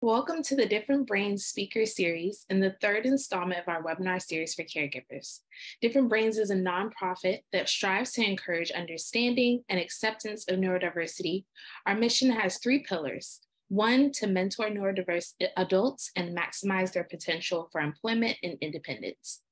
Welcome to the Different Brains Speaker Series and the third installment of our webinar series for caregivers. Different Brains is a nonprofit that strives to encourage understanding and acceptance of neurodiversity. Our mission has three pillars. One, to mentor neurodiverse adults and maximize their potential for employment and independence.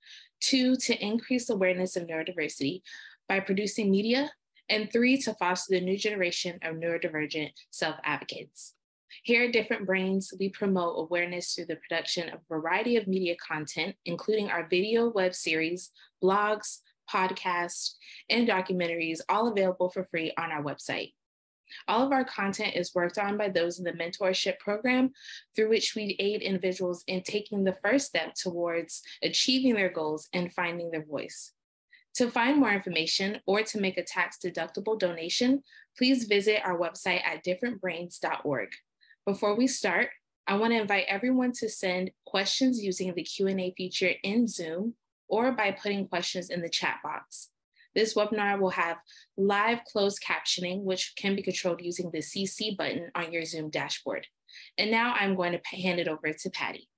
Two, to increase awareness of neurodiversity by producing media. And three, to foster the new generation of neurodivergent self-advocates. Here at Different Brains, we promote awareness through the production of a variety of media content, including our video web series, blogs, podcasts, and documentaries, all available for free on our website. All of our content is worked on by those in the mentorship program, through which we aid individuals in taking the first step towards achieving their goals and finding their voice. To find more information or to make a tax-deductible donation, please visit our website at differentbrains.org. Before we start, I want to invite everyone to send questions using the Q&A feature in Zoom or by putting questions in the chat box. This webinar will have live closed captioning, which can be controlled using the CC button on your Zoom dashboard. And now I'm going to hand it over to Patty.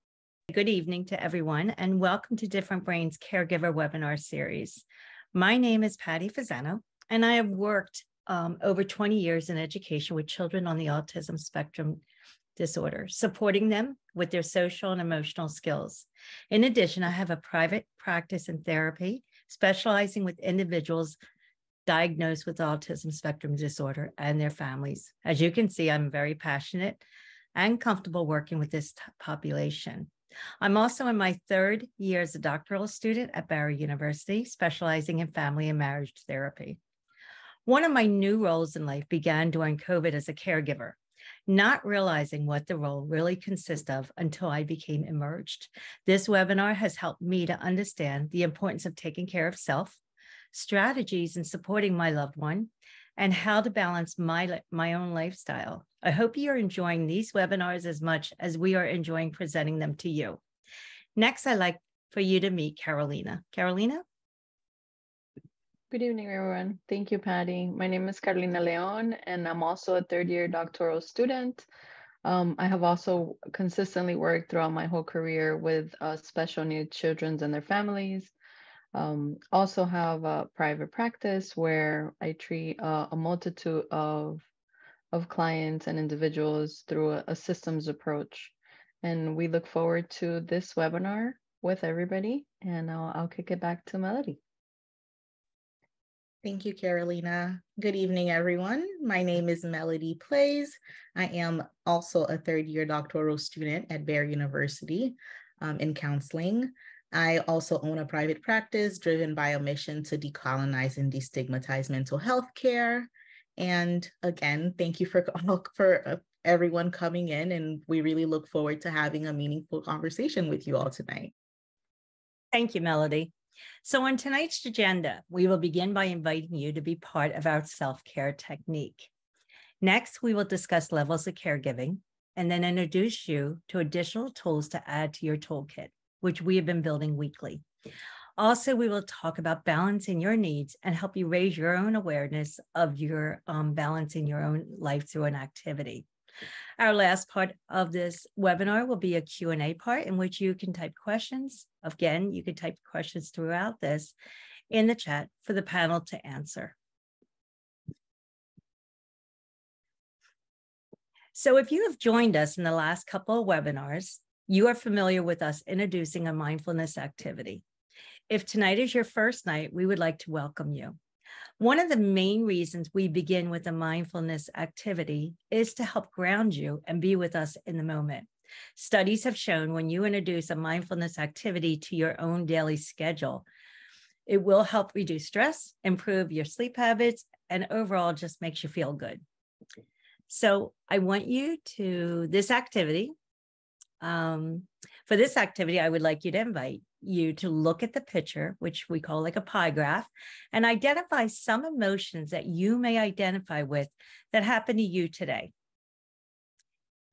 Good evening to everyone, and welcome to Different Brains Caregiver webinar series. My name is Patty Fasano, and I have worked over 20 years in education with children on the autism spectrum disorder, supporting them with their social and emotional skills. In addition, I have a private practice in therapy, specializing with individuals diagnosed with autism spectrum disorder and their families. As you can see, I'm very passionate and comfortable working with this population. I'm also in my third year as a doctoral student at Barry University, specializing in family and marriage therapy. One of my new roles in life began during COVID as a caregiver, not realizing what the role really consists of until I became immersed. This webinar has helped me to understand the importance of taking care of self, strategies in supporting my loved one, and how to balance my own lifestyle. I hope you're enjoying these webinars as much as we are enjoying presenting them to you. Next, I'd like for you to meet Carolina. Carolina? Good evening, everyone. Thank you, Patty. My name is Carolina Leon, and I'm also a third-year doctoral student. I have also consistently worked throughout my whole career with special needs children and their families. Also have a private practice where I treat a multitude of clients and individuals through a systems approach. And we look forward to this webinar with everybody, and I'll kick it back to Melodie. Thank you, Carolina. Good evening, everyone. My name is Melodie Plaise. I am also a third-year doctoral student at Barry University in counseling. I also own a private practice driven by a mission to decolonize and destigmatize mental health care. And again, thank you for everyone coming in, and we really look forward to having a meaningful conversation with you all tonight. Thank you, Melodie. So on tonight's agenda, we will begin by inviting you to be part of our self-care technique. Next, we will discuss levels of caregiving and then introduce you to additional tools to add to your toolkit, which we have been building weekly. Also, we will talk about balancing your needs and help you raise your own awareness of your balancing your own life through an activity. Our last part of this webinar will be a Q&A part in which you can type questions. Again, you can type questions throughout this in the chat for the panel to answer. So if you have joined us in the last couple of webinars, you are familiar with us introducing a mindfulness activity. If tonight is your first night, we would like to welcome you. One of the main reasons we begin with a mindfulness activity is to help ground you and be with us in the moment. Studies have shown when you introduce a mindfulness activity to your own daily schedule, it will help reduce stress, improve your sleep habits, and overall just makes you feel good. So I want you to this activity. For this activity, I would like you to invite you to look at the picture, which we call like a pie graph, and identify some emotions that you may identify with that happened to you today.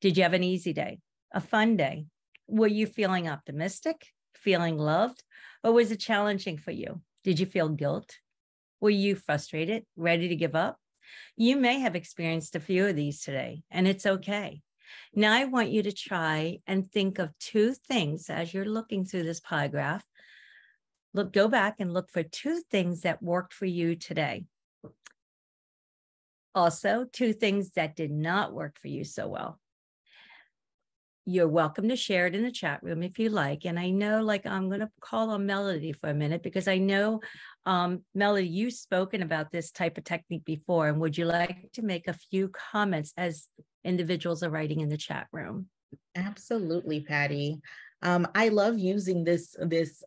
Did you have an easy day, a fun day? Were you feeling optimistic, feeling loved, or was it challenging for you? Did you feel guilt? Were you frustrated, ready to give up? You may have experienced a few of these today, and it's okay. Now I want you to try and think of two things as you're looking through this pie graph. Go back and look for two things that worked for you today. Also, two things that did not work for you so well. You're welcome to share it in the chat room if you like. And I know, like, I'm going to call on Melodie for a minute because I know, Melodie, you've spoken about this type of technique before. And would you like to make a few comments as individuals are writing in the chat room? Absolutely, Patty. I love using this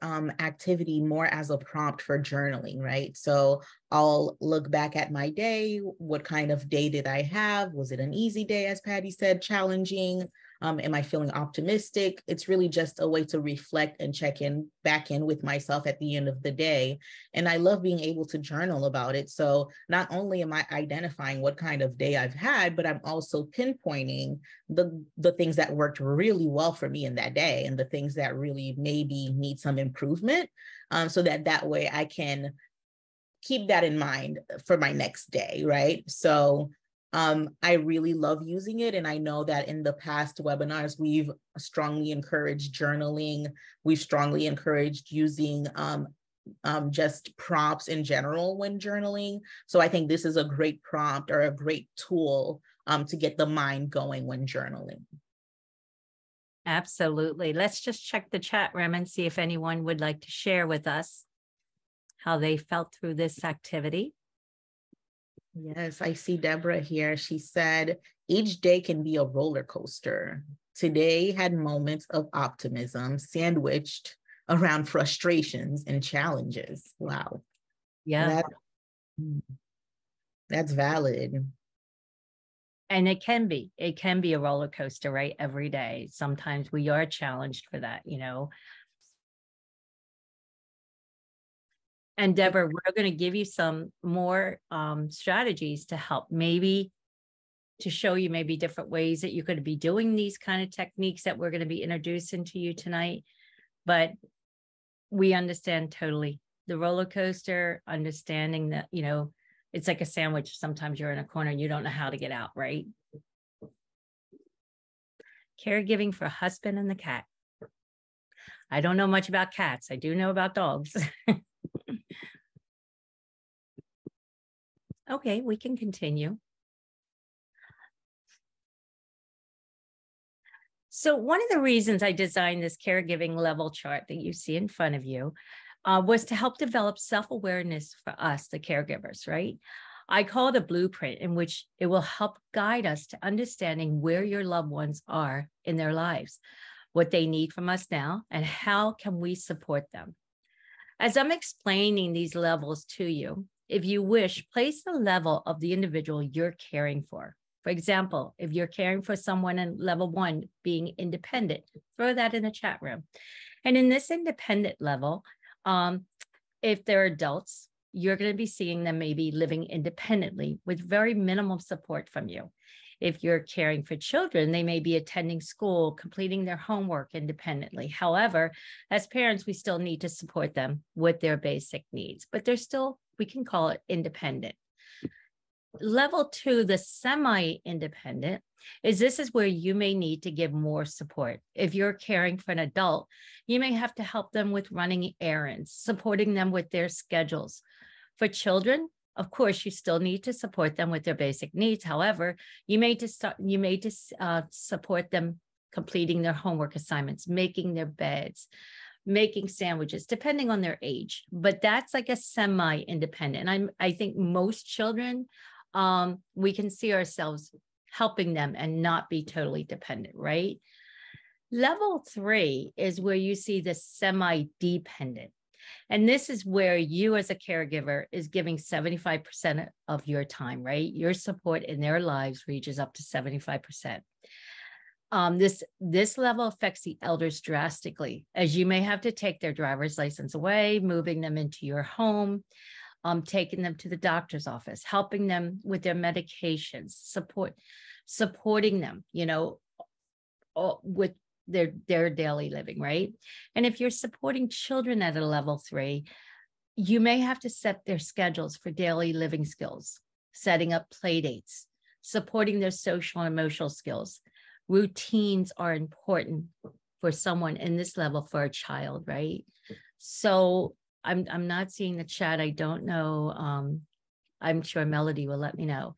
activity more as a prompt for journaling, right? So I'll look back at my day. What kind of day did I have? Was it an easy day, as Patty said, challenging? Am I feeling optimistic? It's really just a way to reflect and check back in with myself at the end of the day. And I love being able to journal about it. So not only am I identifying what kind of day I've had, but I'm also pinpointing the things that worked really well for me in that day and the things that really maybe need some improvement, so that way I can keep that in mind for my next day, right? So I really love using it. And I know that in the past webinars, we've strongly encouraged journaling. We've strongly encouraged using just prompts in general when journaling. So I think this is a great prompt or a great tool to get the mind going when journaling. Absolutely. Let's just check the chat room and see if anyone would like to share with us how they felt through this activity. Yes, I see Deborah here. She said, each day can be a roller coaster. Today had moments of optimism sandwiched around frustrations and challenges. Wow. Yeah. That's valid. And it can be a roller coaster, right? Every day. Sometimes we are challenged for that, you know. And Deborah, we're going to give you some more strategies to help, maybe to show you maybe different ways that you could be doing these kind of techniques that we're going to be introducing to you tonight. But we understand totally the roller coaster, understanding that, you know, it's like a sandwich. Sometimes you're in a corner and you don't know how to get out, right? Caregiving for husband and the cat. I don't know much about cats. I do know about dogs. Okay, we can continue. So one of the reasons I designed this caregiving level chart that you see in front of you was to help develop self-awareness for us, the caregivers, right? I call it a blueprint in which it will help guide us to understanding where your loved ones are in their lives, what they need from us now, and how can we support them. As I'm explaining these levels to you, if you wish, place the level of the individual you're caring for. For example, if you're caring for someone in level 1 being independent, throw that in the chat room. And in this independent level, if they're adults, you're going to be seeing them maybe living independently with very minimal support from you. If you're caring for children, they may be attending school, completing their homework independently. However, as parents, we still need to support them with their basic needs, but they're still, we can call it independent. Level 2, the semi-independent, this is where you may need to give more support. If you're caring for an adult, you may have to help them with running errands, supporting them with their schedules. For children, of course, you still need to support them with their basic needs. However, you may support them completing their homework assignments, making their beds, making sandwiches, depending on their age. But that's like a semi-independent. And I think most children, we can see ourselves helping them and not be totally dependent, right? Level 3 is where you see the semi-dependent. And this is where you as a caregiver is giving 75% of your time, right? Your support in their lives reaches up to 75%. This level affects the elders drastically, as you may have to take their driver's license away, moving them into your home, taking them to the doctor's office, helping them with their medications, supporting them, you know, with their daily living, right? And if you're supporting children at a level 3, you may have to set their schedules for daily living skills, setting up play dates, supporting their social and emotional skills, routines are important for someone in this level for a child, right? So I'm not seeing the chat. I don't know. I'm sure Melodie will let me know.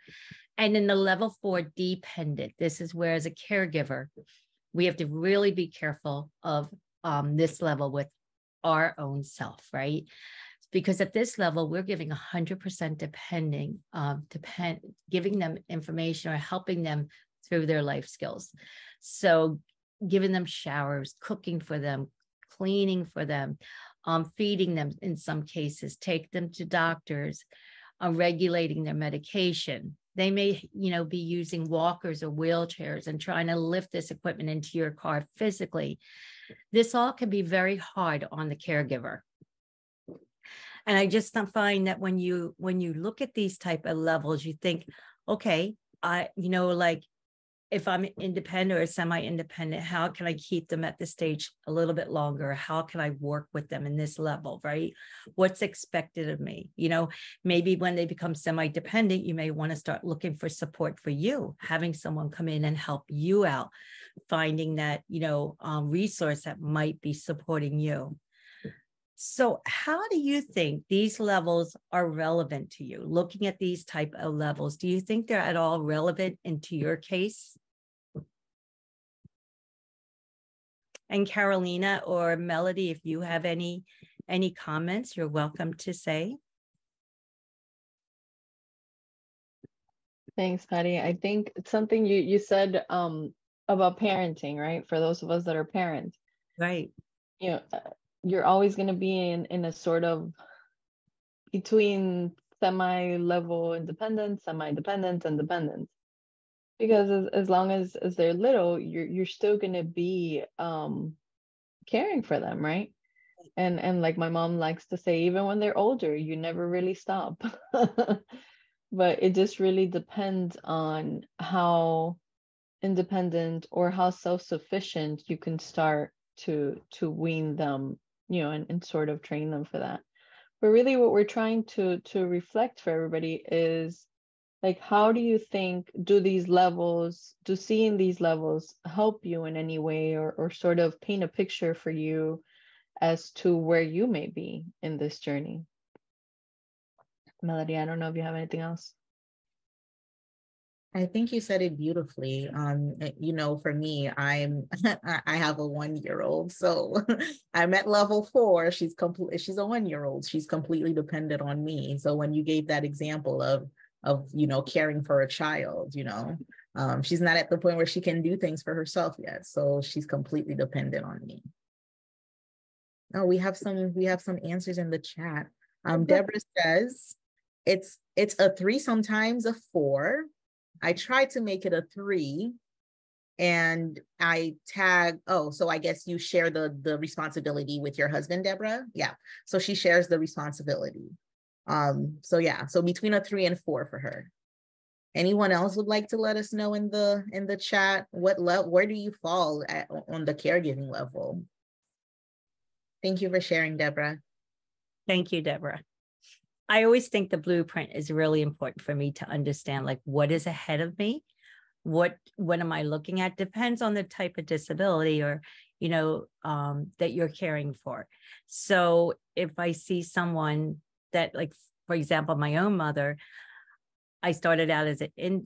And in the level 4 dependent, this is where as a caregiver, we have to really be careful of this level with our own self, right? Because at this level, we're giving 100% giving them information or helping them through their life skills. So giving them showers, cooking for them, cleaning for them, feeding them in some cases, take them to doctors, regulating their medication. They may, be using walkers or wheelchairs and trying to lift this equipment into your car physically. This all can be very hard on the caregiver. And I just find that when you look at these type of levels, you think, okay, if I'm independent or semi-independent, how can I keep them at this stage a little bit longer? How can I work with them in this level, right? What's expected of me? Maybe when they become semi-dependent, you may want to start looking for support for you, having someone come in and help you out, finding that, resource that might be supporting you. So how do you think these levels are relevant to you? Looking at these type of levels, do you think they're at all relevant into your case? And Carolina or Melodie, if you have any comments, you're welcome to say. Thanks, Patty. I think it's something you said about parenting, right? For those of us that are parents. Right. You're always going to be in a sort of between semi-level independence, semi-dependence, and dependence. Because as long as they're little, you're still going to be caring for them, right? And like my mom likes to say, even when they're older, you never really stop. But it just really depends on how independent or how self-sufficient you can start to wean them, and sort of train them for that. But really what we're trying to reflect for everybody is, like, how do you think, do seeing these levels help you in any way, or sort of paint a picture for you as to where you may be in this journey? Melodie, I don't know if you have anything else. I think you said it beautifully. For me, I have a 1-year-old, so I'm at level 4. She's a 1-year-old. She's completely dependent on me. So when you gave that example of caring for a child, she's not at the point where she can do things for herself yet. So she's completely dependent on me. Oh, we have some answers in the chat. Deborah says it's a 3, sometimes a 4. I tried to make it a 3 and I tag, so I guess you share the responsibility with your husband, Deborah. Yeah. So she shares the responsibility. So between a 3 and 4 for her. Anyone else would like to let us know in the chat where do you fall on the caregiving level? Thank you for sharing, Deborah. Thank you, Deborah. I always think the blueprint is really important for me to understand, like, what is ahead of me? What am I looking at? Depends on the type of disability or, that you're caring for. So if I see someone that, like, for example, my own mother, I started out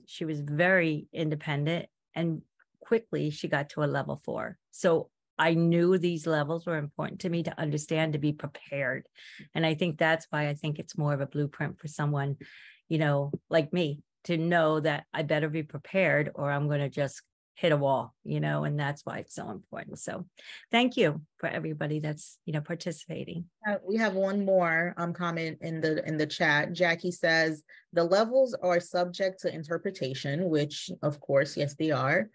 she was very independent, and quickly she got to a level 4. So I knew these levels were important to me to understand, to be prepared. And I think that's why I think it's more of a blueprint for someone, like me, to know that I better be prepared or I'm going to just hit a wall, and that's why it's so important. So thank you for everybody that's, participating. We have one more comment in the chat. Jackie says, the levels are subject to interpretation, which of course, yes, they are.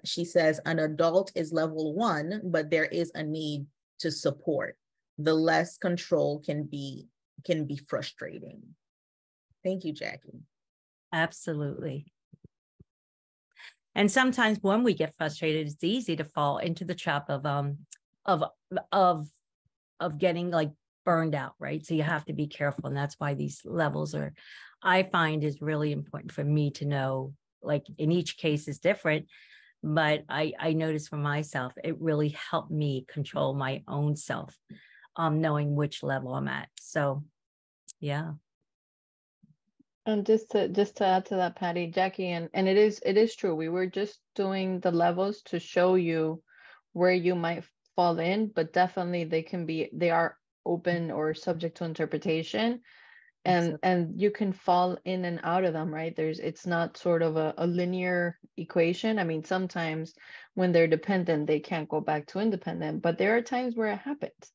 She says an adult is level 1, but there is a need to support. The less control can be frustrating. Thank you, Jackie. Absolutely. And sometimes when we get frustrated, it's easy to fall into the trap of getting like burned out, right? So you have to be careful. And that's why these levels I find is really important for me to know, like in each case is different, But I noticed for myself, it really helped me control my own self, knowing which level I'm at. So, yeah. And just to add to that, Patty, Jackie, and it is true. We were just doing the levels to show you where you might fall in, but definitely they are open or subject to interpretation, and you can fall in and out of them, right? It's not sort of a linear equation. I mean, sometimes when they're dependent, they can't go back to independent, but there are times where it happens,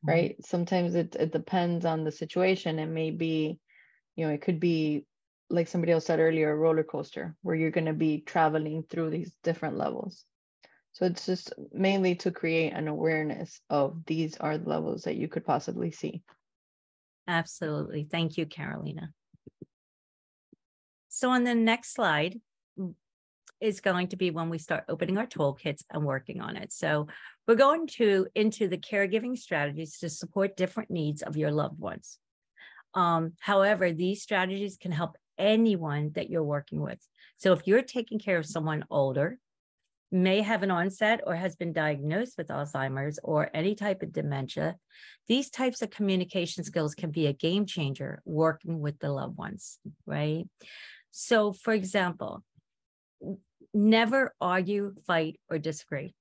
right? Sometimes it depends on the situation. It may be, it could be, like somebody else said earlier, a roller coaster where you're going to be traveling through these different levels. So it's just mainly to create an awareness of these are the levels that you could possibly see. Absolutely. Thank you, Carolina. So on the next slide is going to be when we start opening our toolkits and working on it. So we're going into the caregiving strategies to support different needs of your loved ones. However, these strategies can help anyone that you're working with. So if you're taking care of someone older, may have an onset or has been diagnosed with Alzheimer's or any type of dementia, these types of communication skills can be a game changer working with the loved ones, right? So for example, never argue, fight, or disagree,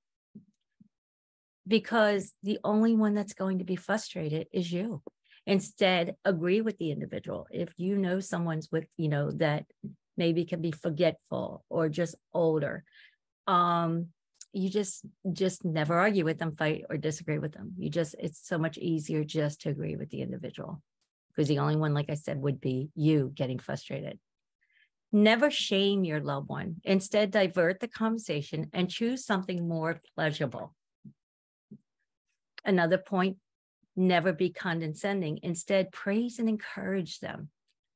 because the only one that's going to be frustrated is you. Instead, agree with the individual. If you know someone's with, that maybe can be forgetful or just older, you just never argue with them, fight, or disagree with them. It's so much easier just to agree with the individual, because the only one, like I said, would be you getting frustrated. Never shame your loved one. Instead, divert the conversation and choose something more pleasurable. Another point, never be condescending. Instead, praise and encourage them.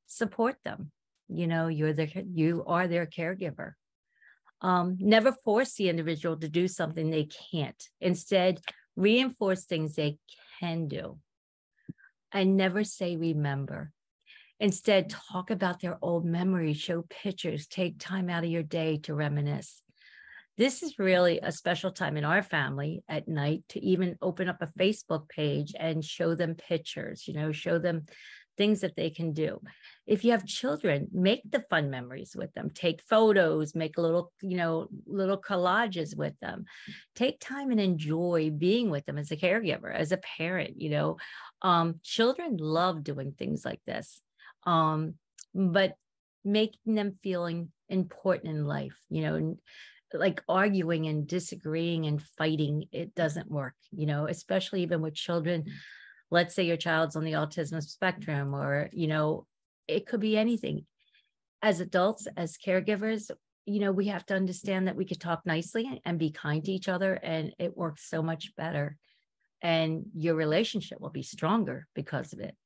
Support them. You are their caregiver. Never force the individual to do something they can't. Instead, reinforce things they can do. And never say remember. Instead, talk about their old memories, show pictures, take time out of your day to reminisce. This is really a special time in our family at night to even open up a Facebook page and show them pictures, show them things that they can do. If you have children, make the fun memories with them. Take photos, make little collages with them. Take time and enjoy being with them as a caregiver, as a parent. Children love doing things like this, but making them feeling important in life, like arguing and disagreeing and fighting, it doesn't work, especially even with children. Let's say your child's on the autism spectrum, or, it could be anything. As adults, as caregivers, we have to understand that we could talk nicely and be kind to each other, and it works so much better. And your relationship will be stronger because of it.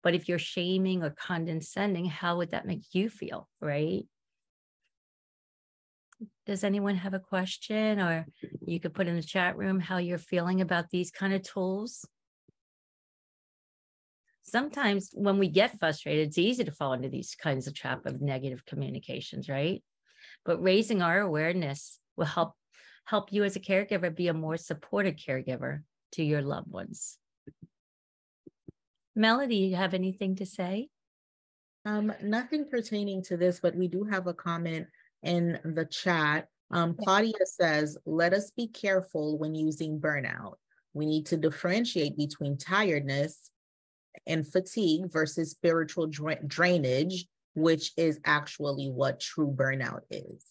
But if you're shaming or condescending, how would that make you feel, right? Does anyone have a question, or you could put in the chat room how you're feeling about these kind of tools? Sometimes when we get frustrated, it's easy to fall into these kinds of trap of negative communications, right? But raising our awareness will help you as a caregiver be a more supported caregiver to your loved ones. Melody, you have anything to say? Nothing pertaining to this, but we do have a comment in the chat. Claudia says, let us be careful when using burnout. We need to differentiate between tiredness and fatigue versus spiritual drainage, which is actually what true burnout is.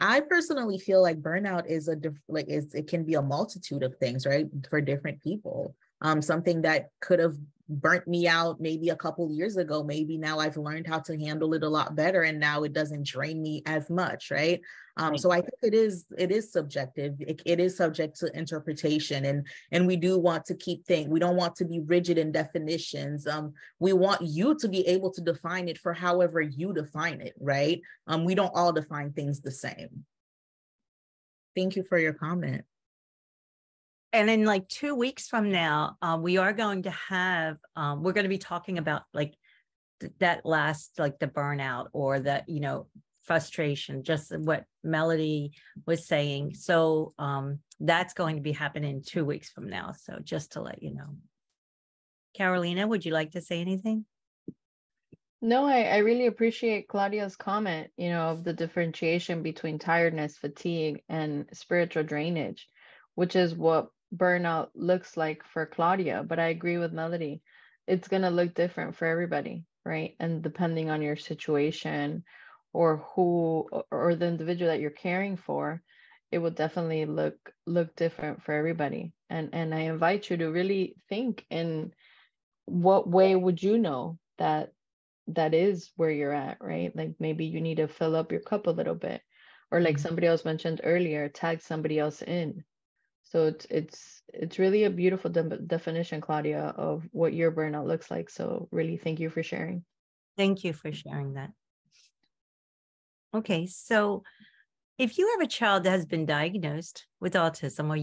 I personally feel like burnout is it can be a multitude of things, right? For different people. Something that could have burnt me out maybe a couple years ago, maybe now I've learned how to handle it a lot better, and now it doesn't drain me as much, right? So I think it is subjective. It is subject to interpretation, and we do want to keep things. We don't want to be rigid in definitions. We want you to be able to define it for however you define it, right? We don't all define things the same. Thank you for your comment. And in like 2 weeks from now, we are going to have, we're going to be talking about like that last, like the burnout or the, frustration, just what Melodie was saying. So that's going to be happening 2 weeks from now. So just to let you know. Carolina, would you like to say anything? No, I really appreciate Claudia's comment, of the differentiation between tiredness, fatigue, and spiritual drainage, which is what burnout looks like for Claudia. But I agree with Melodie. It's going to look different for everybody, right? And depending on your situation or the individual that you're caring for, it will definitely look different for everybody. And I invite you to really think in what way would you know that is where you're at, right? Like maybe you need to fill up your cup a little bit, or like somebody else mentioned earlier, tag somebody else in. So it's really a beautiful definition, Claudia, of what your burnout looks like. So really, thank you for sharing. Thank you for sharing that. Okay, so if you have a child that has been diagnosed with autism, or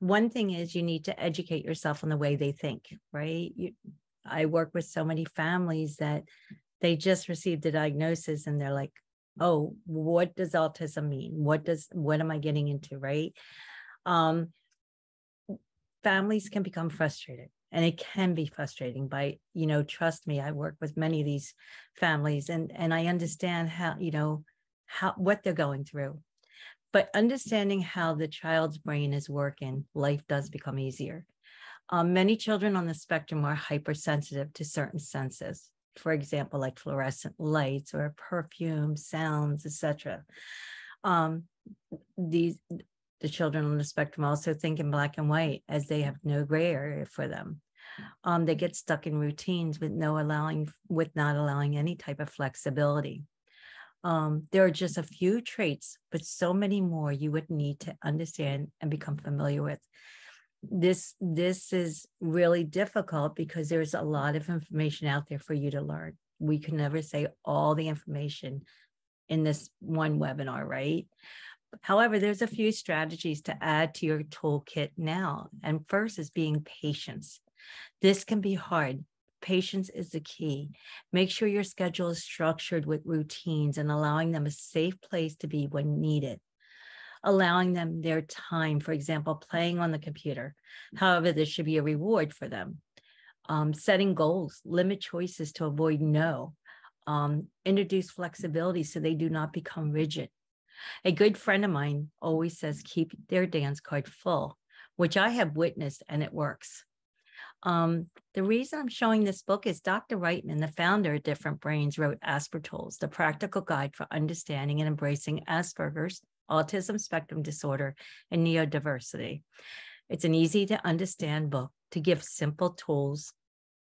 one thing is you need to educate yourself on the way they think, right? I work with so many families that they just received a diagnosis and they're like, oh, what does autism mean? What am I getting into, right? Families can become frustrated, and it can be frustrating by, trust me, I work with many of these families and I understand what they're going through. But understanding how the child's brain is working, life does become easier. Many children on the spectrum are hypersensitive to certain senses, for example, like fluorescent lights or perfume, sounds, etc. The children on the spectrum also think in black and white, as they have no gray area for them. They get stuck in routines with not allowing any type of flexibility. There are just a few traits, but so many more you would need to understand and become familiar with. This is really difficult because there's a lot of information out there for you to learn. We can never say all the information in this one webinar, right? However, there's a few strategies to add to your toolkit now. And first is being patient. This can be hard. Patience is the key. Make sure your schedule is structured with routines and allowing them a safe place to be when needed. Allowing them their time, for example, playing on the computer. However, there should be a reward for them. Setting goals, limit choices to avoid no. Introduce flexibility so they do not become rigid. A good friend of mine always says, keep their dance card full, which I have witnessed, and it works. The reason I'm showing this book is Dr. Reitman, the founder of Different Brains, wrote Aspertools, the practical guide for understanding and embracing Asperger's, autism spectrum disorder, and neurodiversity. It's an easy to understand book to give simple tools,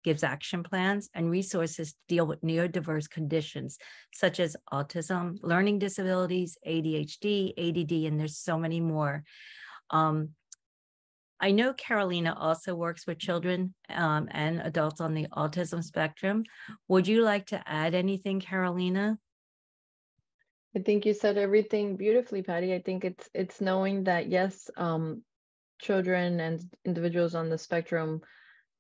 gives action plans and resources to deal with neurodiverse conditions such as autism, learning disabilities, ADHD, ADD, and there's so many more. I know Carolina also works with children and adults on the autism spectrum. Would you like to add anything, Carolina? I think you said everything beautifully, Patty. I think it's knowing that, yes, children and individuals on the spectrum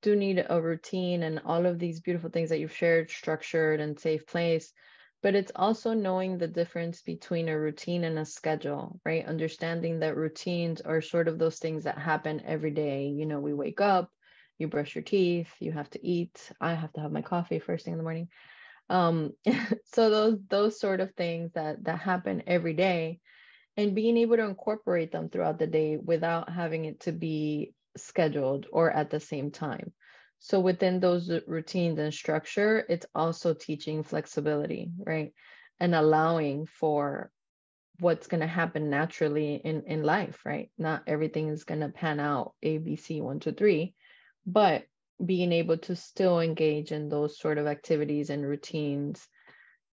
do need a routine and all of these beautiful things that you've shared, structured and safe place. But it's also knowing the difference between a routine and a schedule, right? Understanding that routines are sort of those things that happen every day. We wake up, you brush your teeth, you have to eat. I have to have my coffee first thing in the morning. So those sort of things that happen every day, and being able to incorporate them throughout the day without having it to be scheduled or at the same time. So within those routines and structure, it's also teaching flexibility, right? And allowing for what's going to happen naturally in life, right? Not everything is going to pan out A, B, C, 1, 2, 3, but being able to still engage in those sort of activities and routines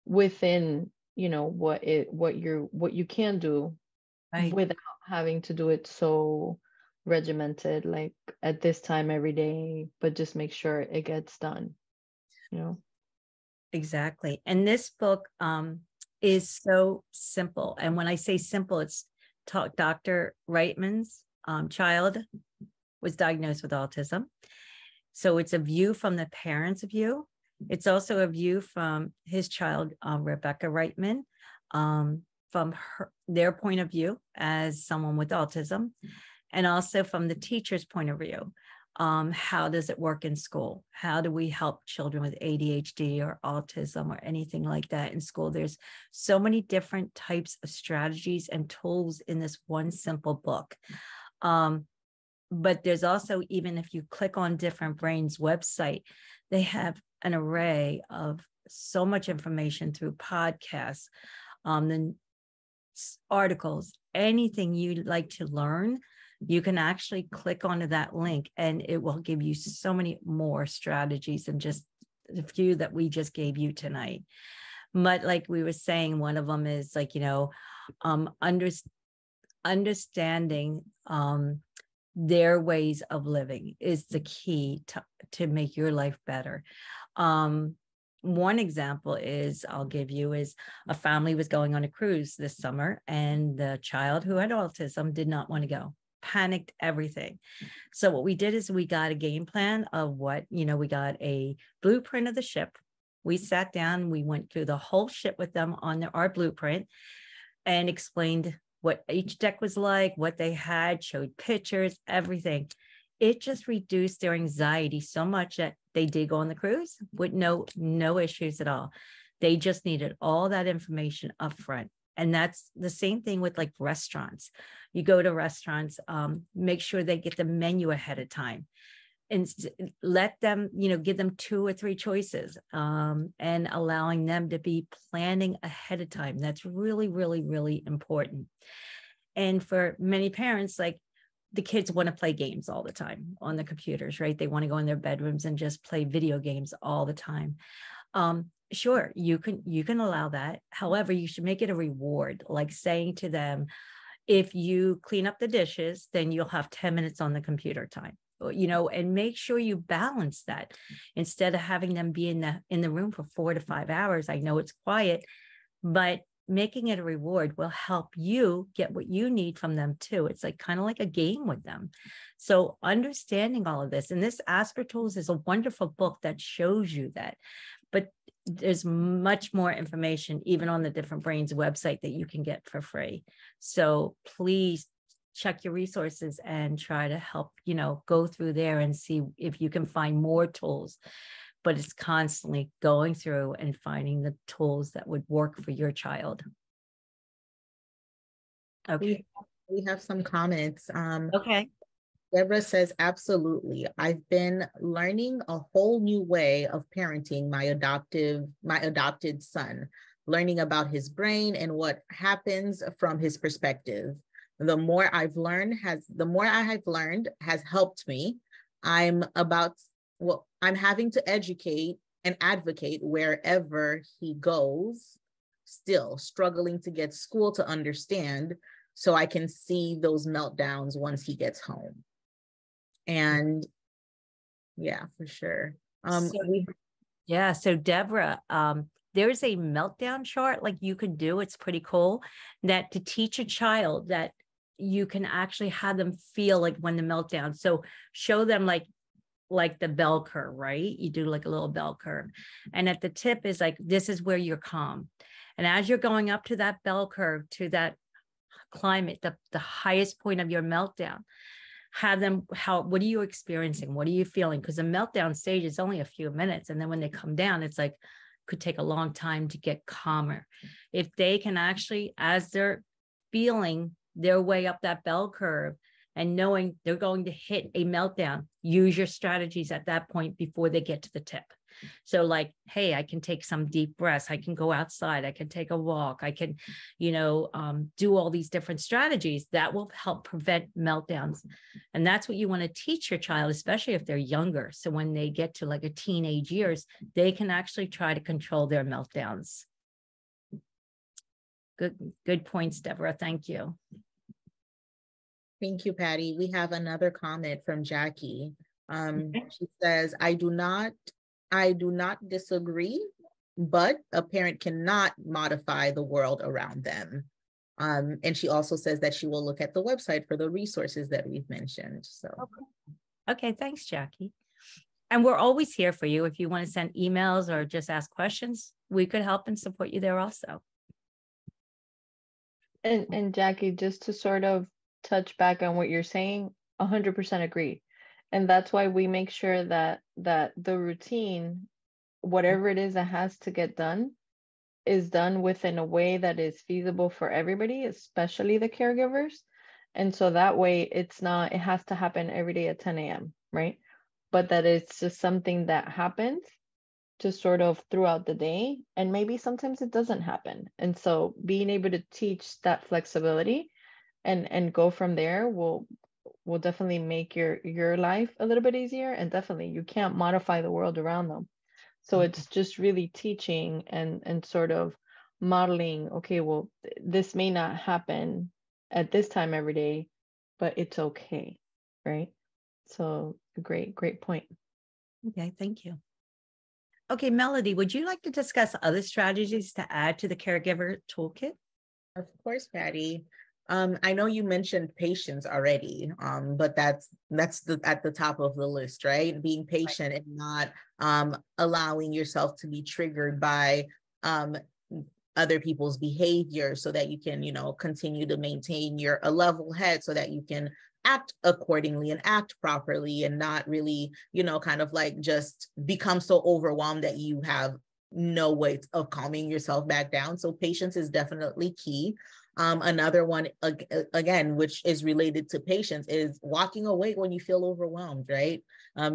within, what you can do, right, without having to do it so regimented, like at this time every day, but just make sure it gets done. Exactly. And this book is so simple. And when I say simple, it's Dr. Reitman's child was diagnosed with autism. So it's a view from the parents' view. It's also a view from his child, Rebecca Reitman, from their point of view as someone with autism, and also from the teacher's point of view. How does it work in school? How do we help children with ADHD or autism or anything like that in school? There's so many different types of strategies and tools in this one simple book. But there's also, even if you click on Different Brains website, they have an array of so much information through podcasts, the articles, anything you'd like to learn. You can actually click onto that link and it will give you so many more strategies than just the few that we just gave you tonight. But like we were saying, one of them is like, understanding their ways of living is the key to make your life better. One example is, I'll give you, is a family was going on a cruise this summer and the child who had autism did not want to go, panicked everything. So what we did is we got a game plan of what, we got a blueprint of the ship. We sat down, we went through the whole ship with them on our blueprint and explained what each deck was like, what they had, showed pictures, everything. It just reduced their anxiety so much that they did go on the cruise with no issues at all. They just needed all that information up front. And that's the same thing with like restaurants. You go to restaurants, make sure they get the menu ahead of time and let them, give them 2 or 3 choices, and allowing them to be planning ahead of time. That's really, really, really important. And for many parents, like the kids want to play games all the time on the computers, right? They want to go in their bedrooms and just play video games all the time. Sure, you can allow that. However, you should make it a reward, like saying to them, if you clean up the dishes, then you'll have 10 minutes on the computer time, and make sure you balance that instead of having them be in the room for 4 to 5 hours. I know it's quiet, but making it a reward will help you get what you need from them too. It's like kind of like a game with them. So understanding all of this, and this Asper Tools is a wonderful book that shows you that, but there's much more information even on the Different Brains website that you can get for free. So please check your resources and try to help, go through there and see if you can find more tools. But it's constantly going through and finding the tools that would work for your child. Okay. We have some comments. Okay. Deborah says, absolutely. I've been learning a whole new way of parenting my adopted son, learning about his brain and what happens from his perspective. The more I have learned has helped me. I'm having to educate and advocate wherever he goes, still struggling to get school to understand so I can see those meltdowns once he gets home. And yeah, for sure. So Deborah, there's a meltdown chart like you can do. It's pretty cool that to teach a child that you can actually have them feel like when the meltdown. So show them like the bell curve, right? You do like a little bell curve. And at the tip is like, this is where you're calm. And as you're going up to that bell curve, to that climate, the highest point of your meltdown, have them, what are you experiencing? What are you feeling? Because the meltdown stage is only a few minutes. And then when they come down, it's like, could take a long time to get calmer. If they can actually, as they're feeling their way up that bell curve, and knowing they're going to hit a meltdown, use your strategies at that point before they get to the tip. So like, hey, I can take some deep breaths. I can go outside. I can take a walk. I can, do all these different strategies that will help prevent meltdowns. And that's what you want to teach your child, especially if they're younger. So when they get to like a teenage years, they can actually try to control their meltdowns. Good points, Deborah. Thank you. Thank you, Patty. We have another comment from Jackie. She says, I do not disagree, but a parent cannot modify the world around them. And she also says that she will look at the website for the resources that we've mentioned. So, okay, thanks, Jackie. And we're always here for you. If you want to send emails or just ask questions, we could help and support you there also. And Jackie, just to sort of touch back on what you're saying, 100% agree. And that's why we make sure that the routine, whatever it is that has to get done, is done within a way that is feasible for everybody, especially the caregivers. And so that way it has to happen every day at 10 a.m., right? But that it's just something that happens just sort of throughout the day, and maybe sometimes it doesn't happen. And so being able to teach that flexibility and go from there will definitely make your life a little bit easier. And definitely you can't modify the world around them. So it's just really teaching and sort of modeling, okay, well, this may not happen at this time every day, but it's okay, right? So great point. Okay, thank you. Okay, Melodie, would you like to discuss other strategies to add to the caregiver toolkit? Of course, Patty. I know you mentioned patience already, but that's at the top of the list, right? Being patient and not allowing yourself to be triggered by other people's behavior, so that you can, continue to maintain a level head, so that you can act accordingly and act properly, and not really, kind of like just become so overwhelmed that you have no way of calming yourself back down. So patience is definitely key. Another one, again, which is related to patience, is walking away when you feel overwhelmed, right?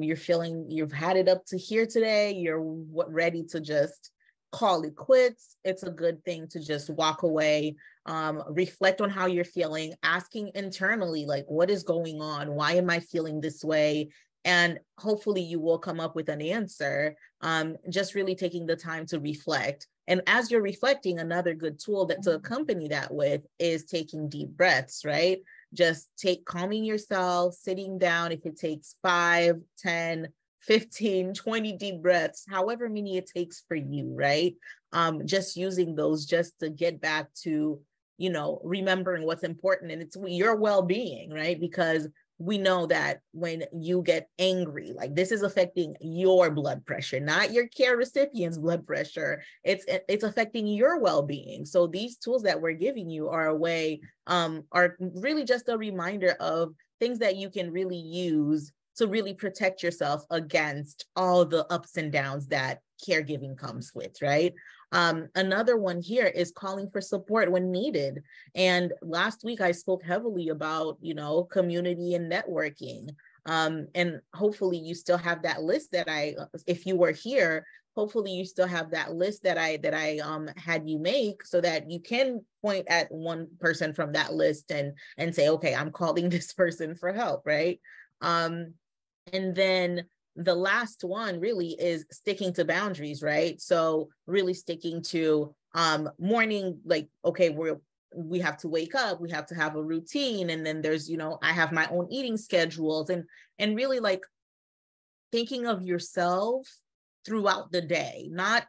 You've had it up to here today, you're ready to just call it quits. It's a good thing to just walk away, reflect on how you're feeling, asking internally, like, what is going on? Why am I feeling this way? And hopefully you will come up with an answer. Just really taking the time to reflect. And as you're reflecting, another good tool to accompany that with is taking deep breaths, right? Just calming yourself, sitting down. If it takes 5, 10, 15, 20 deep breaths, however many it takes for you, right? Just using those just to get back to, remembering what's important, and it's your well-being, right? Because we know that when you get angry, like, this is affecting your blood pressure, not your care recipient's blood pressure. It's affecting your well-being. So these tools that we're giving you are a way, are really just a reminder of things that you can really use to really protect yourself against all the ups and downs that caregiving comes with, right? Another one here is calling for support when needed. And last week I spoke heavily about, community and networking. And hopefully you still have that list if you were here, hopefully you still have that list that I had you make, so that you can point at one person from that list and say, okay, I'm calling this person for help, right? And then the last one really is sticking to boundaries, right? So really sticking to morning, like, okay, we have to wake up, we have to have a routine. And then there's, I have my own eating schedules, and really like thinking of yourself throughout the day, not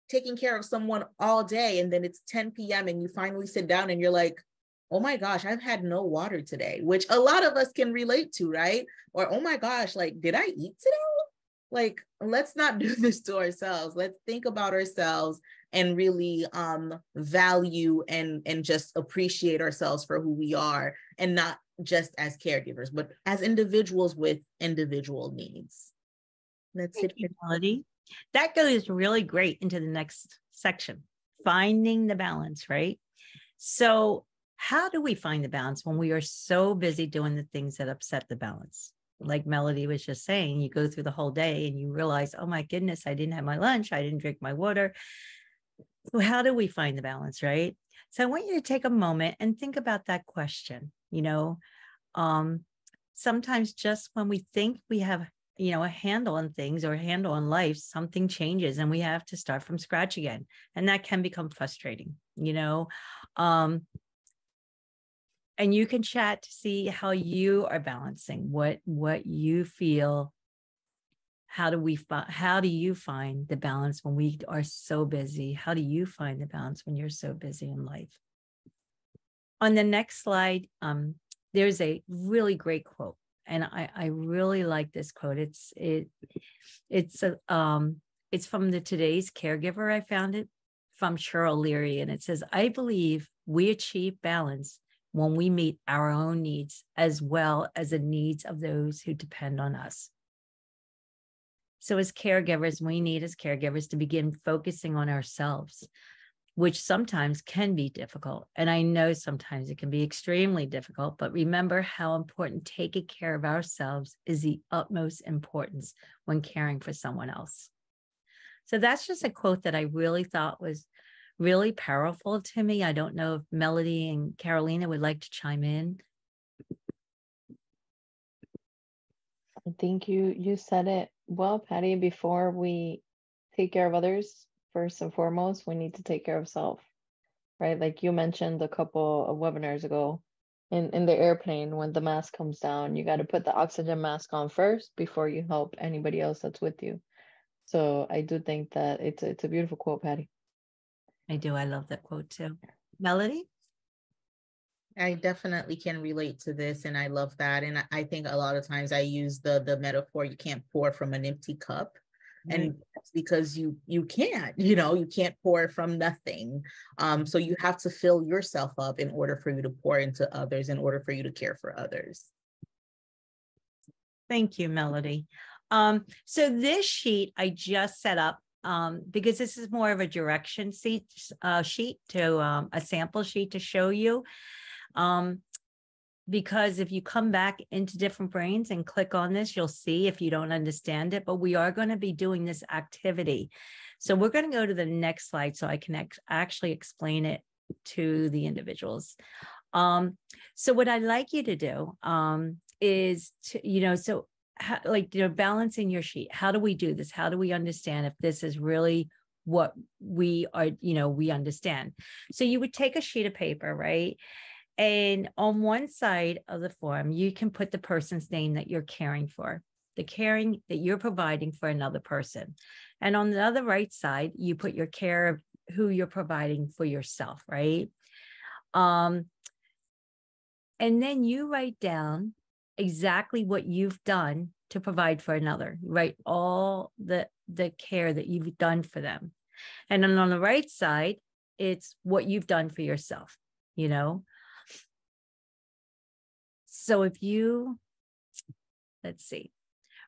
taking care of someone all day. And then it's 10 p.m. and you finally sit down and you're like, oh my gosh, I've had no water today, which a lot of us can relate to, right? Or, oh my gosh, like, did I eat today? Like, let's not do this to ourselves. Let's think about ourselves and really value and just appreciate ourselves for who we are, and not just as caregivers, but as individuals with individual needs. That's it, Melodie. That goes really great into the next section, finding the balance, right? So how do we find the balance when we are so busy doing the things that upset the balance? Like Melodie was just saying, you go through the whole day and you realize, oh my goodness, I didn't have my lunch, I didn't drink my water. So how do we find the balance, right? So I want you to take a moment and think about that question. Sometimes just when we think we have, a handle on things or a handle on life, something changes and we have to start from scratch again. And that can become frustrating, and you can chat to see how you are balancing, what you feel. How do you find the balance when we are so busy? How do you find the balance when you're so busy in life? On the next slide, there's a really great quote, And I really like this quote. It's from the Today's Caregiver. I found it from Cheryl Leary, and it says, "I believe we achieve balance when we meet our own needs as well as the needs of those who depend on us." So as caregivers, we need as caregivers to begin focusing on ourselves, which sometimes can be difficult. And I know sometimes it can be extremely difficult, but remember how important taking care of ourselves is the utmost importance when caring for someone else. So that's just a quote that I really thought was really powerful to me. I don't know if Melodie and Carolina would like to chime in. I think you said it well, Patty. Before we take care of others, first and foremost, we need to take care of self, right? Like you mentioned a couple of webinars ago, in the airplane, when the mask comes down, you got to put the oxygen mask on first before you help anybody else that's with you. So I do think that it's a beautiful quote, Patty. I do. I love that quote too. Melodie? I definitely can relate to this, and I love that. And I think a lot of times I use the metaphor, you can't pour from an empty cup. Right. And that's because you can't, you can't pour from nothing. So you have to fill yourself up in order for you to pour into others, in order for you to care for others. Thank you, Melodie. So this sheet I just set up because this is more of a direction sheet to a sample sheet to show you. Because if you come back into Different Brains and click on this, you'll see if you don't understand it, but we are going to be doing this activity. So we're going to go to the next slide so I can actually explain it to the individuals. So what I'd like you to do is to, balancing your sheet. How do we do this? How do we understand if this is really what we are, we understand? So you would take a sheet of paper, right? And on one side of the form, you can put the person's name that you're caring for, the caring that you're providing for another person. And on the other right side, you put your care of who you're providing for yourself, right? And then you write down exactly what you've done to provide for another. You write all the care that you've done for them. And then on the right side, it's what you've done for yourself, So if let's see,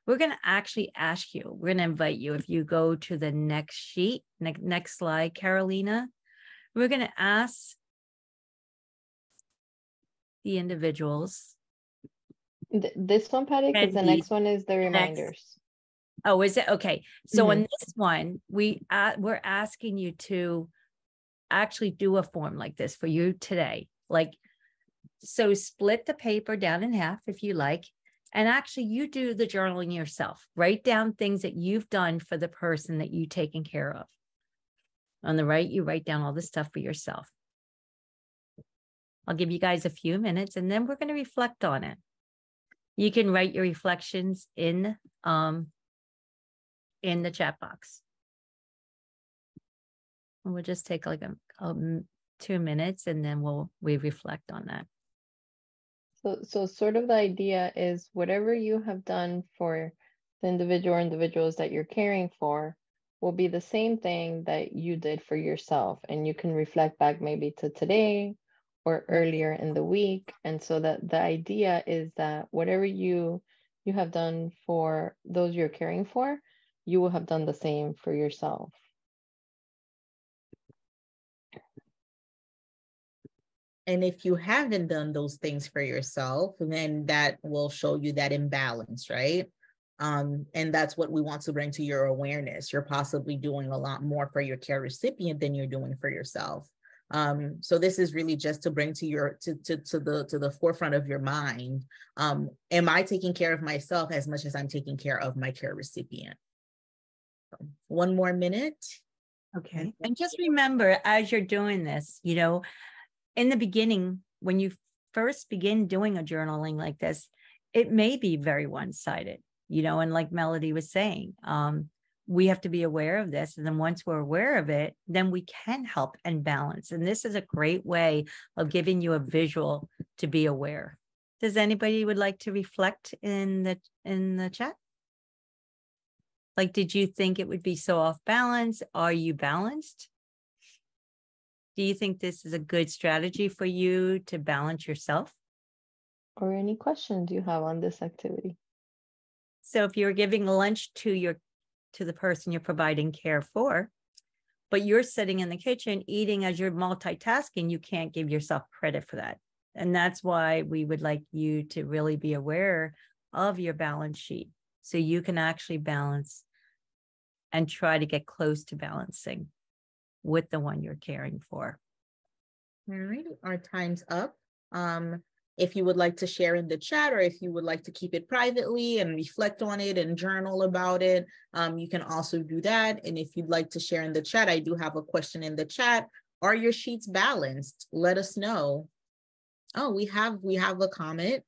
we're going to actually ask you, we're going to invite you, if you go to the next sheet, next slide, Carolina, we're going to ask the individuals. This one, Patty, because the next one is the reminders. Oh, is it? Okay. So on this one, we're asking you to actually do a form like this for you today. So split the paper down in half if you like, and actually you do the journaling yourself. Write down things that you've done for the person that you've taken care of. On the right, you write down all the stuff for yourself. I'll give you guys a few minutes and then we're going to reflect on it. You can write your reflections in the chat box. And we'll just take 2 minutes and then we reflect on that. So sort of the idea is whatever you have done for the individual or individuals that you're caring for will be the same thing that you did for yourself. And you can reflect back maybe to today or earlier in the week. And so that the idea is that whatever you have done for those you're caring for, you will have done the same for yourself. And if you haven't done those things for yourself, then that will show you that imbalance, right? And that's what we want to bring to your awareness. You're possibly doing a lot more for your care recipient than you're doing for yourself. So this is really just to bring to the forefront of your mind. Am I taking care of myself as much as I'm taking care of my care recipient? So 1 more minute. Okay. And just remember, as you're doing this, in the beginning, when you first begin doing a journaling like this, it may be very one-sided, and like Melodie was saying, we have to be aware of this. And then once we're aware of it, then we can help and balance. And this is a great way of giving you a visual to be aware. Does anybody would like to reflect in the chat? Like, did you think it would be so off balance? Are you balanced? Do you think this is a good strategy for you to balance yourself? Or any questions you have on this activity? So if you're giving lunch to the person you're providing care for, but you're sitting in the kitchen eating as you're multitasking, you can't give yourself credit for that. And that's why we would like you to really be aware of your balance sheet so you can actually balance and try to get close to balancing with the one you're caring for. All right, our time's up. If you would like to share in the chat, or if you would like to keep it privately and reflect on it and journal about it, you can also do that. And if you'd like to share in the chat, I do have a question in the chat. Are your sheets balanced? Let us know. Oh, we have a comment.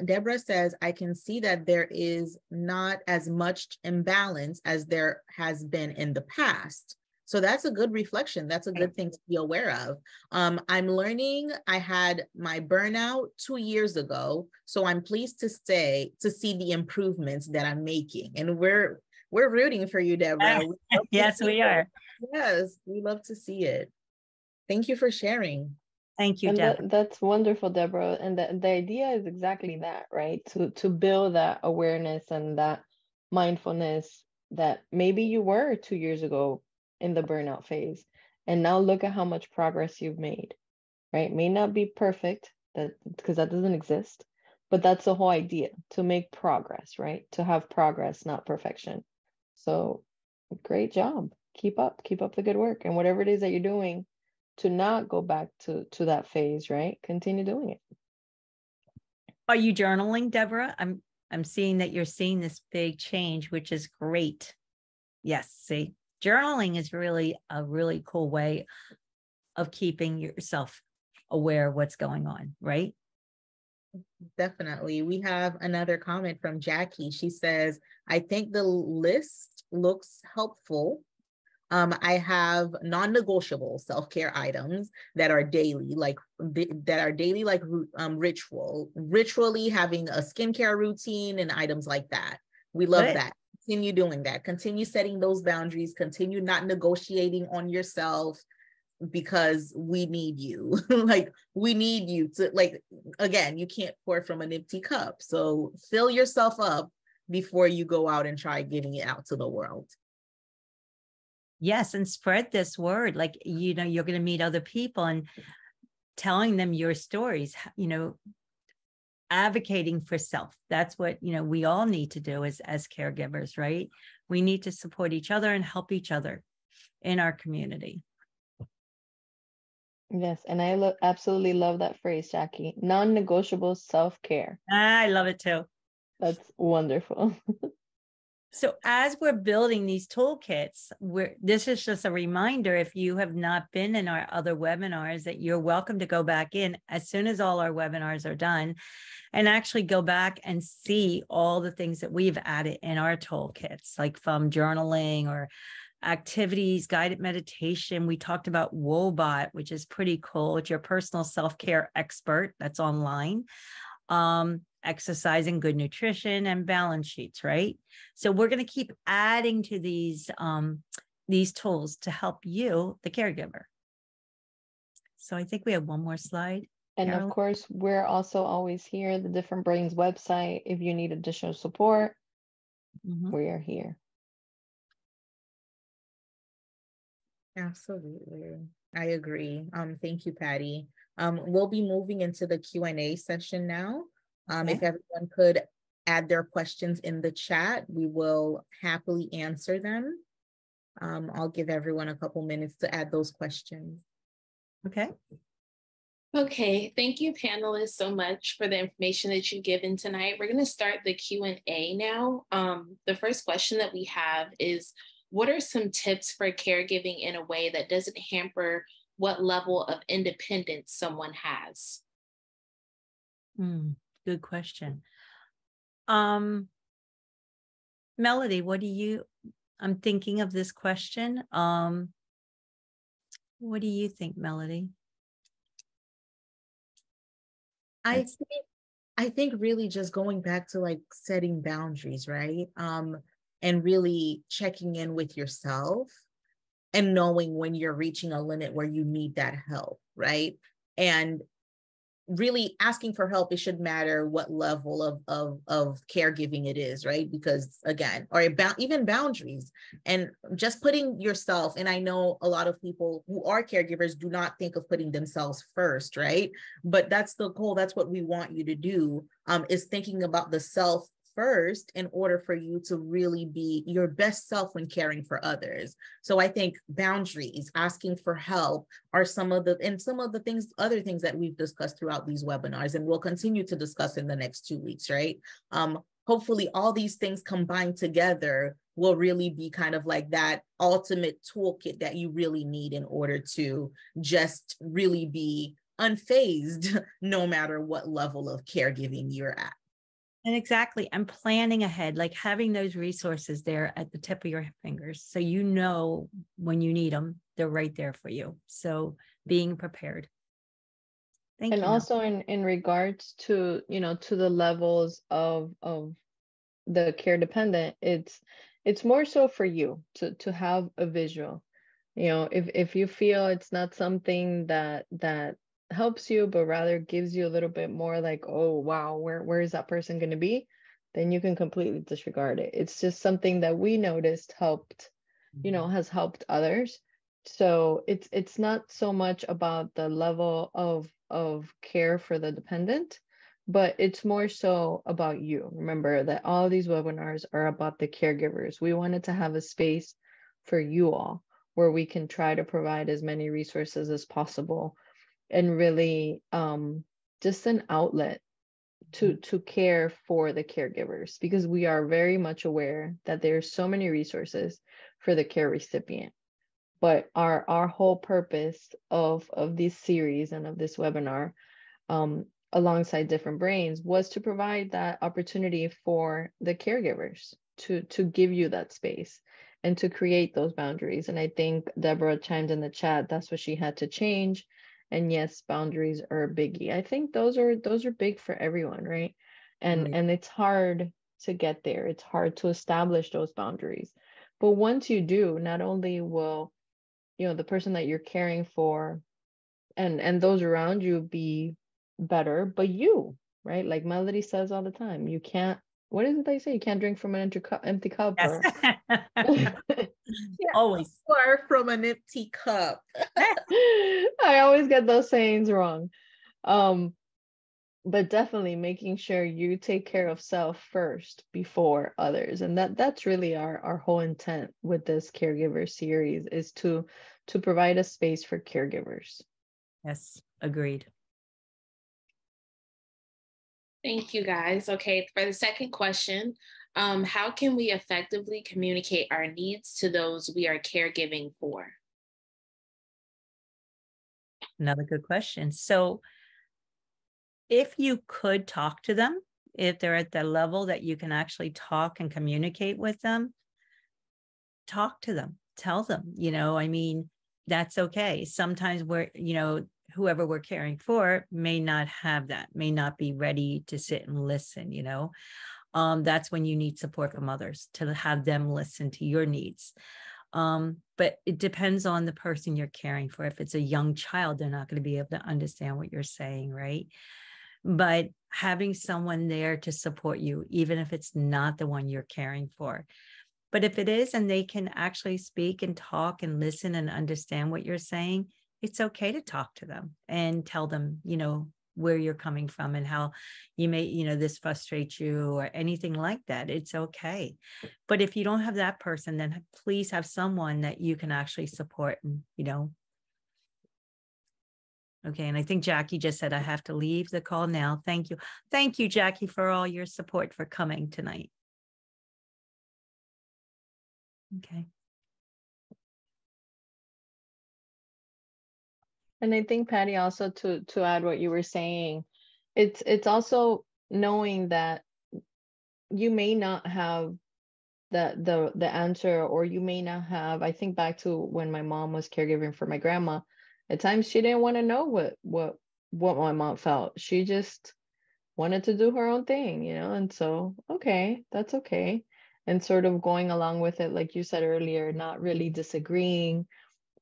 Deborah says, I can see that there is not as much imbalance as there has been in the past. So that's a good reflection. That's a good thing to be aware of. I'm learning. I had my burnout 2 years ago, so I'm pleased to see the improvements that I'm making. And we're rooting for you, Deborah. Yes, we are. Yes, we love to see it. Thank you for sharing. Thank you, And Deborah. that's wonderful, Deborah. And the idea is exactly that, right? To build that awareness and that mindfulness that maybe you were 2 years ago in the burnout phase. And now look at how much progress you've made, right? May not be perfect, because that doesn't exist, but that's the whole idea, to make progress, right? To have progress, not perfection. So great job. Keep up the good work. And whatever it is that you're doing to not go back to that phase, right? Continue doing it. Are you journaling, Deborah? I'm seeing that you're seeing this big change, which is great. Yes, see, journaling is really a really cool way of keeping yourself aware of what's going on, right? Definitely. We have another comment from Jackie. She says, I think the list looks helpful. I have non-negotiable self-care items that are daily, ritually having a skincare routine and items like that. We love Good. that. Continue doing that. Continue setting those boundaries. Continue not negotiating on yourself, because we need you. Like, we need you to, like, again, you can't pour from an empty cup. So fill yourself up before you go out and try getting it out to the world. Yes, and spread this word. Like, you're going to meet other people and telling them your stories, advocating for self. That's what, we all need to do as caregivers, right? We need to support each other and help each other in our community. Yes, and I absolutely love that phrase, Jackie. Non-negotiable self-care. I love it too. That's wonderful. So as we're building these toolkits, this is just a reminder, if you have not been in our other webinars, that you're welcome to go back in as soon as all our webinars are done and actually go back and see all the things that we've added in our toolkits, like from journaling or activities, guided meditation. We talked about Wobot, which is pretty cool. It's your personal self-care expert that's online. Exercising, good nutrition, and balance sheets, right? So we're going to keep adding to these tools to help you, the caregiver. So I think we have one more slide. And Carol? of course, we're also always here, the Different Brains website. If you need additional support, we are here. Absolutely. I agree. Thank you, Patty. We'll be moving into the Q&A session now. Okay. If everyone could add their questions in the chat, we will happily answer them. I'll give everyone a couple minutes to add those questions. Okay. Okay, thank you, panelists, so much for the information that you've given tonight. We're going to start the Q&A now. The first question that we have is, what are some tips for caregiving in a way that doesn't hamper what level of independence someone has? Good question. Melodie, I'm thinking of this question. What do you think, Melodie? I think I think really just going back to like setting boundaries, right? And really checking in with yourself and knowing when you're reaching a limit where you need that help, right? And really asking for help, it should matter what level of caregiving it is, right? Because again, or even boundaries, and just putting yourself, and I know a lot of people who are caregivers do not think of putting themselves first, right? But that's the goal. That's what we want you to do, is thinking about the self first in order for you to really be your best self when caring for others. So I think boundaries, asking for help are some of the other things that we've discussed throughout these webinars, and we'll continue to discuss in the next 2 weeks, right? Hopefully all these things combined together will really be kind of like that ultimate toolkit that you really need in order to just really be unfazed no matter what level of caregiving you're at. And exactly, I'm planning ahead, like having those resources there at the tip of your fingers. So you know when you need them, they're right there for you. So being prepared. Thank you. And also in regards to, to the levels of the care dependent, it's more so for you to have a visual. If you feel it's not something that helps you, but rather gives you a little bit more like, oh wow, where is that person going to be, then you can completely disregard it. It's just something that we noticed helped, has helped others. So it's not so much about the level of care for the dependent, but it's more so about you. Remember that all these webinars are about the caregivers. We wanted to have a space for you all where we can try to provide as many resources as possible, and really just an outlet to care for the caregivers, because we are very much aware that there's so many resources for the care recipient. But our whole purpose of this series and of this webinar, alongside Different Brains, was to provide that opportunity for the caregivers to give you that space and to create those boundaries. And I think Deborah chimed in the chat, that's what she had to change. And yes, boundaries are a biggie. I think those are big for everyone, right? And it's hard to get there. It's hard to establish those boundaries. But once you do, not only will, the person that you're caring for and those around you be better, but you, right? Like Melodie says all the time, you can't, what is it they say? You can't drink from an empty cup. Yes. Yeah, Always. Or from an empty cup. I always get those sayings wrong. But definitely making sure you take care of self first before others. And that's really our whole intent with this caregiver series, is to provide a space for caregivers. Yes, agreed. Thank you, guys. Okay, for the second question, how can we effectively communicate our needs to those we are caregiving for? Another good question. So if you could talk to them, if they're at the level that you can actually talk and communicate with them, talk to them, tell them, that's okay. Sometimes whoever we're caring for may not have that, may not be ready to sit and listen, that's when you need support from others to have them listen to your needs. But it depends on the person you're caring for. If it's a young child, they're not going to be able to understand what you're saying, right? But having someone there to support you, even if it's not the one you're caring for. But if it is, and they can actually speak and talk and listen and understand what you're saying, it's okay to talk to them and tell them, where you're coming from and how you may, this frustrates you or anything like that. It's okay. But if you don't have that person, then please have someone that you can actually support and, Okay, and I think Jackie just said I have to leave the call now. Thank you. Thank you, Jackie, for all your support for coming tonight. Okay. And I think, Patty, also to add what you were saying, it's also knowing that you may not have the answer, or you may not have. I think back to when my mom was caregiving for my grandma. At times she didn't want to know what my mom felt. She just wanted to do her own thing, you know, and so, okay, that's okay. And sort of going along with it, like you said earlier, not really disagreeing,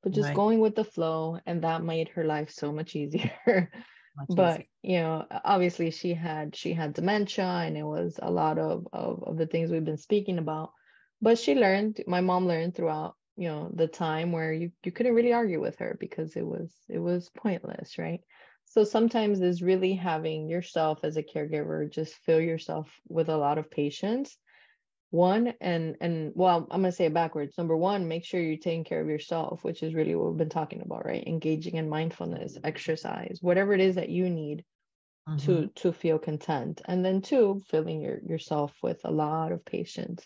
but just Right. going with the flow. And that made her life so much easier. Much But, easier. you know, obviously she had dementia, and it was a lot of the things we've been speaking about. But she learned, my mom learned throughout, you know, the time where you couldn't really argue with her because it was pointless, right? So sometimes is really having yourself as a caregiver, just fill yourself with a lot of patience. One, and well, I'm gonna say it backwards. Number one, make sure you're taking care of yourself, which is really what we've been talking about, right? Engaging in mindfulness, exercise, whatever it is that you need to feel content. And then two, filling yourself with a lot of patience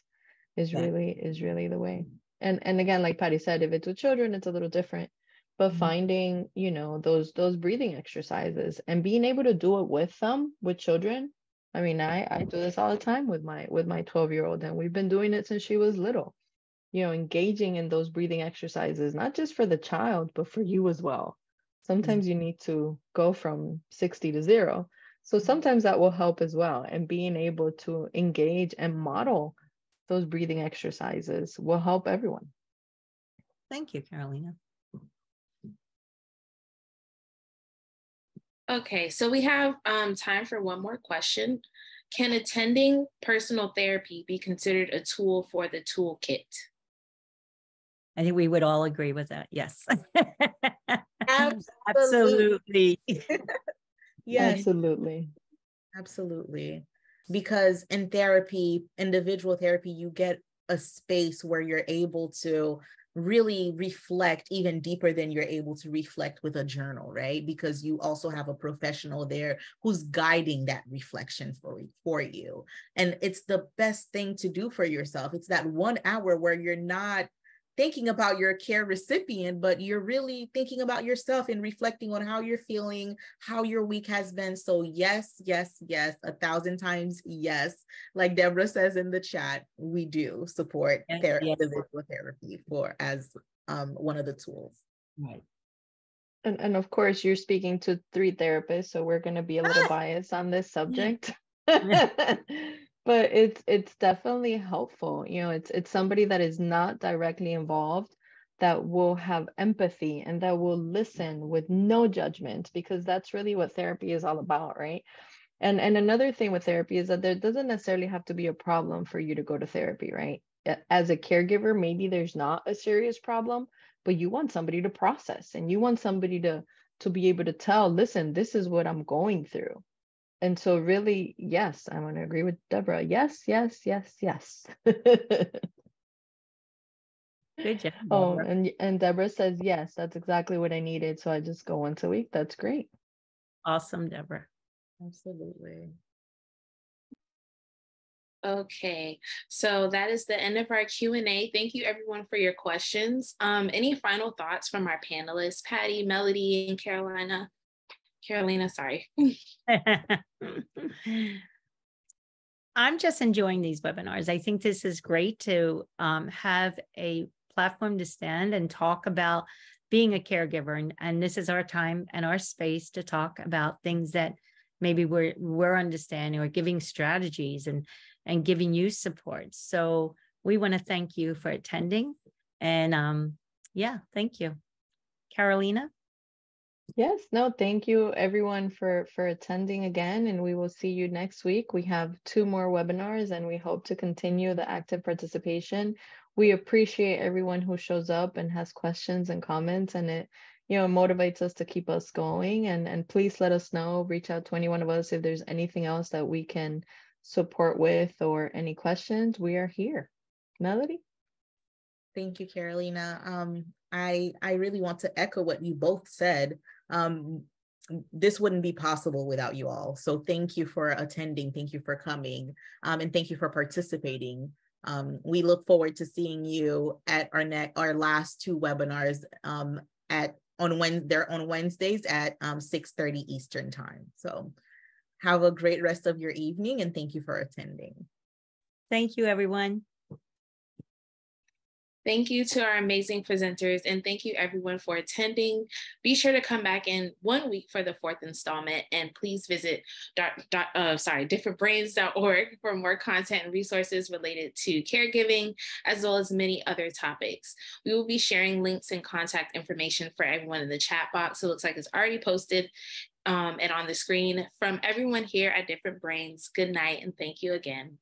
is Yeah. really the way. And again, like Patty said, if it's with children, it's a little different. But finding, you know, those breathing exercises and being able to do it with them, with children. I mean, I do this all the time with my 12-year-old, and we've been doing it since she was little. You know, engaging in those breathing exercises, not just for the child, but for you as well. Sometimes you need to go from 60 to 0. So sometimes that will help as well. And being able to engage and model those breathing exercises will help everyone. Thank you, Carolina. Okay, so we have time for one more question. Can attending personal therapy be considered a tool for the toolkit? I think we would all agree with that. Yes. Absolutely. Absolutely. Yes, Absolutely. absolutely. Because in therapy, individual therapy, you get a space where you're able to really reflect even deeper than you're able to reflect with a journal, right? Because you also have a professional there who's guiding that reflection for you. And it's the best thing to do for yourself. It's that 1 hour where you're not thinking about your care recipient, but you're really thinking about yourself and reflecting on how you're feeling, how your week has been. So yes, yes, yes, 1,000 times yes. Like Deborah says in the chat, we do support Yes. individual therapy as one of the tools. Right. And of course, you're speaking to 3 therapists, so we're going to be a little biased on this subject. But it's definitely helpful. You know, it's somebody that is not directly involved, that will have empathy and that will listen with no judgment, because that's really what therapy is all about, right? And another thing with therapy is that there doesn't necessarily have to be a problem for you to go to therapy, right? As a caregiver, maybe there's not a serious problem, but you want somebody to process, and you want somebody to be able to tell, listen, this is what I'm going through. And so really, yes, I'm going to agree with Deborah. Yes, yes, yes, yes. Good job. Oh, Deborah. and Deborah says, yes, that's exactly what I needed. So I just go once a week. That's great. Awesome, Deborah. Absolutely. Okay, so that is the end of our Q&A. Thank you everyone for your questions. Any final thoughts from our panelists, Patty, Melodie, and Carolina? Carolina, sorry. I'm just enjoying these webinars. I think this is great to have a platform to stand and talk about being a caregiver. And this is our time and our space to talk about things that maybe we're understanding, or giving strategies and giving you support. So we want to thank you for attending. And yeah, thank you. Carolina? Yes, no, thank you everyone for attending again, and we will see you next week. We have 2 more webinars, and we hope to continue the active participation. We appreciate everyone who shows up and has questions and comments, and it, you know, motivates us to keep us going. And please let us know, reach out to any one of us if there's anything else that we can support with, or any questions. We are here. Melodie? Thank you, Carolina. I really want to echo what you both said. This wouldn't be possible without you all. So thank you for attending. Thank you for coming. And thank you for participating. We look forward to seeing you at our last 2 webinars on Wednesdays at 6:30 Eastern time. So have a great rest of your evening, and thank you for attending. Thank you, everyone. Thank you to our amazing presenters, and thank you everyone for attending. Be sure to come back in 1 week for the 4th installment, and please visit differentbrains.org for more content and resources related to caregiving, as well as many other topics. We will be sharing links and contact information for everyone in the chat box. It looks like it's already posted and on the screen. From everyone here at Different Brains, good night, and thank you again.